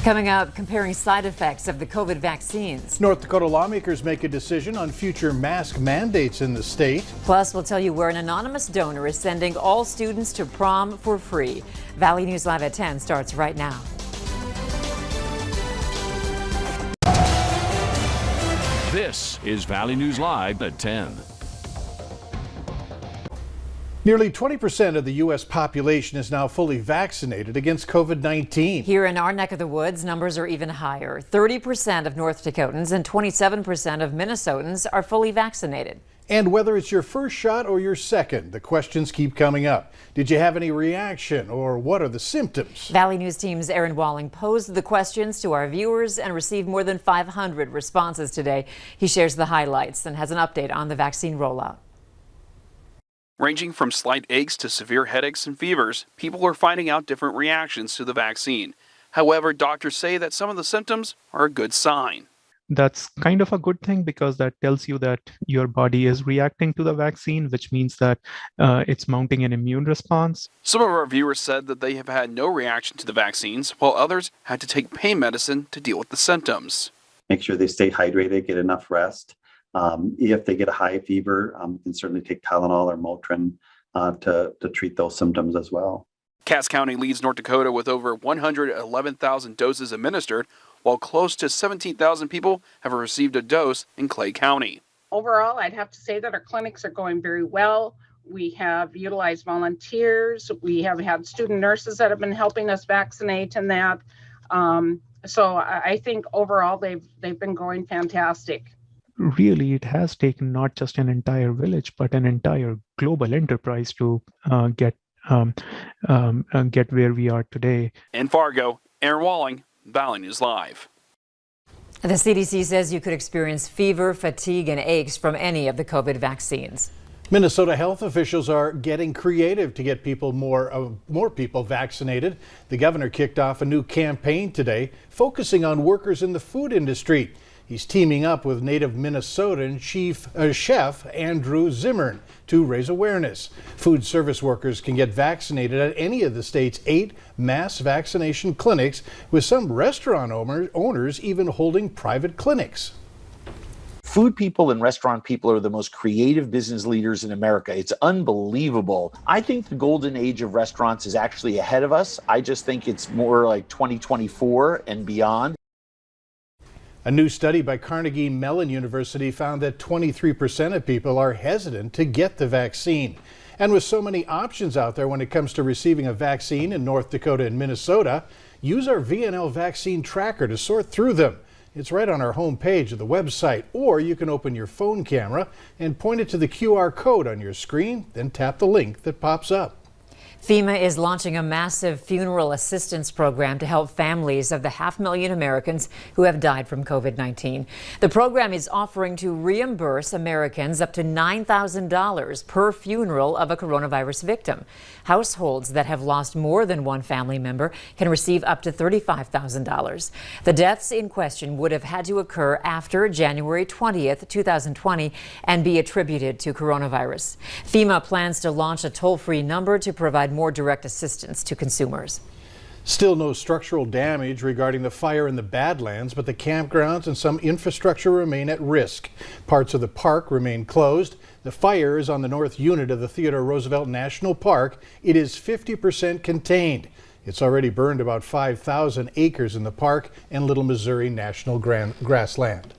Coming up, comparing side effects of the COVID vaccines. North Dakota lawmakers make a decision on future mask mandates in the state. Plus, we'll tell you where an anonymous donor is sending all students to prom for free. Valley News Live at 10 starts right now. This is Valley News Live at 10. Nearly 20% of the U.S. population is now fully vaccinated against COVID-19. Here in our neck of the woods, numbers are even higher. 30% of North Dakotans and 27% of Minnesotans are fully vaccinated. And whether it's your first shot or your second, the questions keep coming up. Did you have any reaction, or what are the symptoms? Valley News Team's Aaron Walling posed the questions to our viewers and received more than 500 responses today. He shares the highlights and has an update on the vaccine rollout. Ranging from slight aches to severe headaches and fevers, people are finding out different reactions to the vaccine. However, doctors say that some of the symptoms are a good sign. That's kind of a good thing because that tells you that your body is reacting to the vaccine, which means that it's mounting an immune response. Some of our viewers said that they have had no reaction to the vaccines, while others had to take pain medicine to deal with the symptoms. Make sure they stay hydrated, get enough rest. If they get a high fever, you can certainly take Tylenol or Motrin to treat those symptoms as well. Cass County leads North Dakota with over 111,000 doses administered, while close to 17,000 people have received a dose in Clay County. Overall, I'd have to say that our clinics are going very well. We have utilized volunteers. We have had student nurses that have been helping us vaccinate and that. So I think overall they've been going fantastic. Really, it has taken not just an entire village, but an entire global enterprise to get where we are today. In Fargo, Aaron Walling, Valley News Live. The CDC says you could experience fever, fatigue, and aches from any of the COVID vaccines. Minnesota health officials are getting creative to get more people vaccinated. The governor kicked off a new campaign today focusing on workers in the food industry. He's teaming up with native Minnesotan chef Andrew Zimmern to raise awareness. Food service workers can get vaccinated at any of the state's 8 mass vaccination clinics, with some restaurant owners even holding private clinics. Food people and restaurant people are the most creative business leaders in America. It's unbelievable. I think the golden age of restaurants is actually ahead of us. I just think it's more like 2024 and beyond. A new study by Carnegie Mellon University found that 23% of people are hesitant to get the vaccine. And with so many options out there when it comes to receiving a vaccine in North Dakota and Minnesota, use our VNL vaccine tracker to sort through them. It's right on our homepage of the website, or you can open your phone camera and point it to the QR code on your screen, then tap the link that pops up. FEMA is launching a massive funeral assistance program to help families of the 500,000 Americans who have died from COVID-19. The program is offering to reimburse Americans up to $9,000 per funeral of a coronavirus victim. Households that have lost more than one family member can receive up to $35,000. The deaths in question would have had to occur after January 20th, 2020 and be attributed to coronavirus. FEMA plans to launch a toll-free number to provide more direct assistance to consumers. Still no structural damage regarding the fire in the Badlands, but the campgrounds and some infrastructure remain at risk. Parts of the park remain closed. The fire is on the north unit of the Theodore Roosevelt National Park. It is 50% contained. It's already burned about 5,000 acres in the park and Little Missouri National Grassland.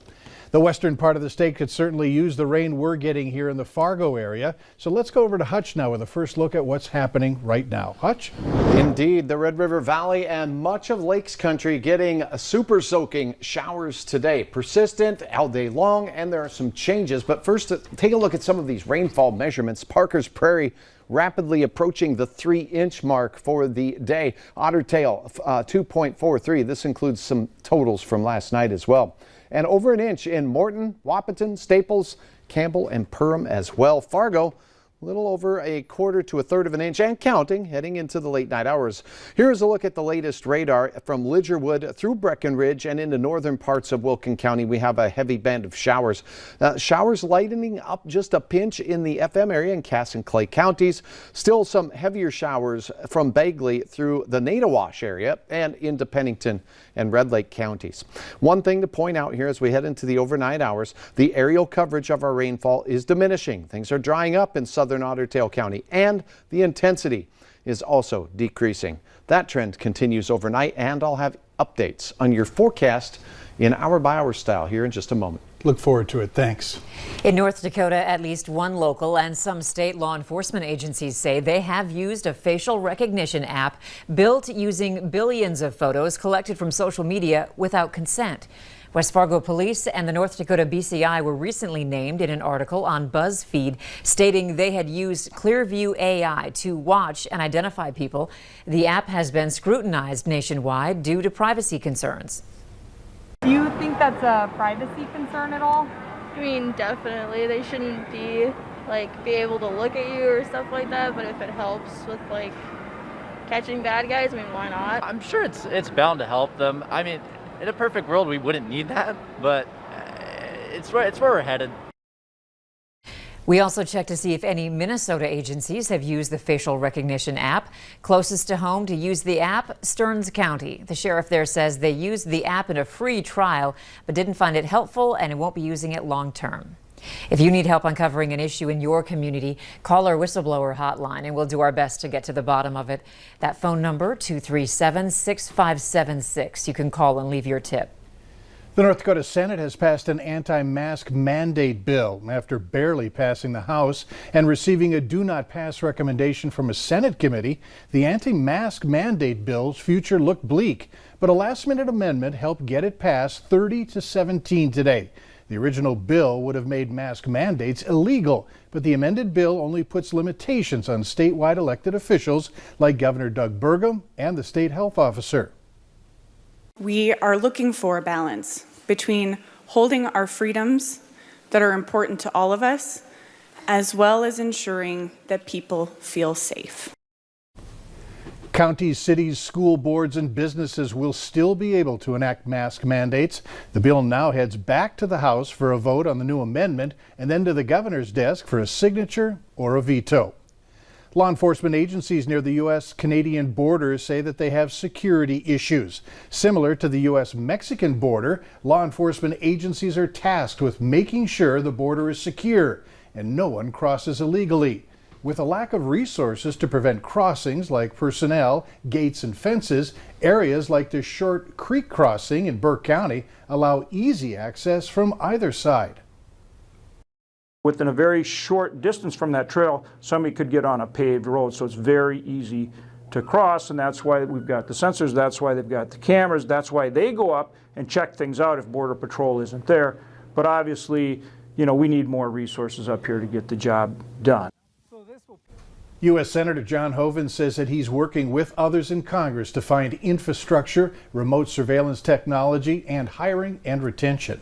The western part of the state could certainly use the rain we're getting here in the Fargo area. So let's go over to Hutch now with a first look at what's happening right now. Hutch? Indeed, the Red River Valley and much of Lakes Country getting super soaking showers today. Persistent all day long, and there are some changes. But first, take a look at some of these rainfall measurements. Parker's Prairie rapidly approaching the 3-inch mark for the day. Otter Tail 2.43. This includes some totals from last night as well. And over an inch in Morton, Wahpeton, Staples, Campbell, and Perham as well. Fargo a little over a quarter to a third of an inch and counting heading into the late night hours. Here's a look at the latest radar from Lidgerwood through Breckenridge and into northern parts of Wilkin County. We have a heavy band of showers. Showers lightening up just a pinch in the FM area in Cass and Clay counties. Still some heavier showers from Bagley through the Nadawash area and into Pennington and Red Lake counties. One thing to point out here as we head into the overnight hours, the aerial coverage of our rainfall is diminishing. Things are drying up in southern Otter Tail County, and the intensity is also decreasing. That trend continues overnight, and I'll have updates on your forecast in hour by hour style here in just a moment. Look forward to it. Thanks. In North Dakota, at least one local and some state law enforcement agencies say they have used a facial recognition app built using billions of photos collected from social media without consent. West Fargo Police and the North Dakota BCI were recently named in an article on BuzzFeed stating they had used Clearview AI to watch and identify people. The app has been scrutinized nationwide due to privacy concerns. Do you think that's a privacy concern at all? I mean, definitely. They shouldn't be able to look at you or stuff like that, but if it helps with catching bad guys, I mean, why not? I'm sure it's bound to help them. I mean, in a perfect world, we wouldn't need that, but it's where we're headed. We also checked to see if any Minnesota agencies have used the facial recognition app. Closest to home to use the app, Stearns County. The sheriff there says they used the app in a free trial, but didn't find it helpful and won't be using it long term. If you need help uncovering an issue in your community, call our whistleblower hotline and we'll do our best to get to the bottom of it. That phone number, 237-6576. You can call and leave your tip. The North Dakota Senate has passed an anti-mask mandate bill after barely passing the House and receiving a do not pass recommendation from a Senate committee. The anti-mask mandate bill's future looked bleak, but a last-minute amendment helped get it passed 30-17 today. The original bill would have made mask mandates illegal, but the amended bill only puts limitations on statewide elected officials like Governor Doug Burgum and the state health officer. We are looking for a balance between holding our freedoms that are important to all of us, as well as ensuring that people feel safe. Counties, cities, school boards, and businesses will still be able to enact mask mandates. The bill now heads back to the House for a vote on the new amendment and then to the governor's desk for a signature or a veto. Law enforcement agencies near the U.S.-Canadian border say that they have security issues. Similar to the U.S.-Mexican border, law enforcement agencies are tasked with making sure the border is secure and no one crosses illegally. With a lack of resources to prevent crossings like personnel, gates, and fences, areas like the Short Creek crossing in Burke County allow easy access from either side. Within a very short distance from that trail, somebody could get on a paved road, so it's very easy to cross, and that's why we've got the sensors, that's why they've got the cameras, that's why they go up and check things out if Border Patrol isn't there. But obviously, we need more resources up here to get the job done. U.S. Senator John Hoeven says that he's working with others in Congress to find infrastructure, remote surveillance technology, and hiring and retention.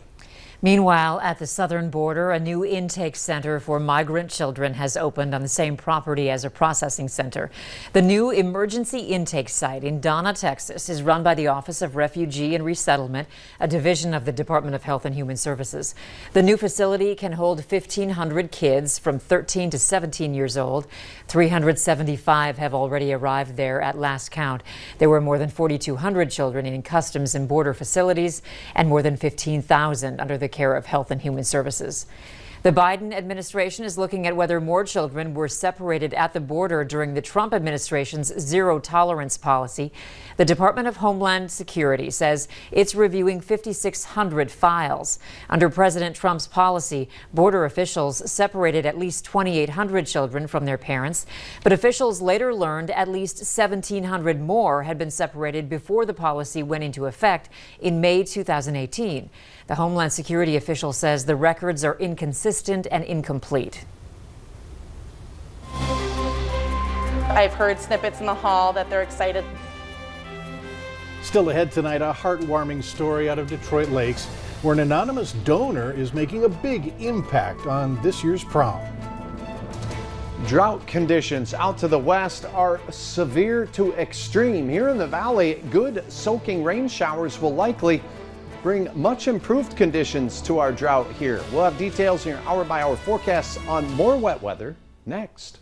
Meanwhile, at the southern border, a new intake center for migrant children has opened on the same property as a processing center. The new emergency intake site in Donna, Texas, is run by the Office of Refugee and Resettlement, a division of the Department of Health and Human Services. The new facility can hold 1,500 kids from 13 to 17 years old. 375 have already arrived there at last count. There were more than 4,200 children in customs and border facilities and more than 15,000 under the care of Health and Human Services. The Biden administration is looking at whether more children were separated at the border during the Trump administration's zero tolerance policy. The Department of Homeland Security says it's reviewing 5,600 files. Under President Trump's policy, border officials separated at least 2,800 children from their parents, but officials later learned at least 1,700 more had been separated before the policy went into effect in May 2018. The Homeland Security official says the records are inconsistent and incomplete. I've heard snippets in the hall that they're excited. Still ahead tonight, a heartwarming story out of Detroit Lakes where an anonymous donor is making a big impact on this year's prom. Drought conditions out to the west are severe to extreme. Here in the valley, good soaking rain showers will likely bring much improved conditions to our drought here. We'll have details in your hour-by-hour forecasts on more wet weather next.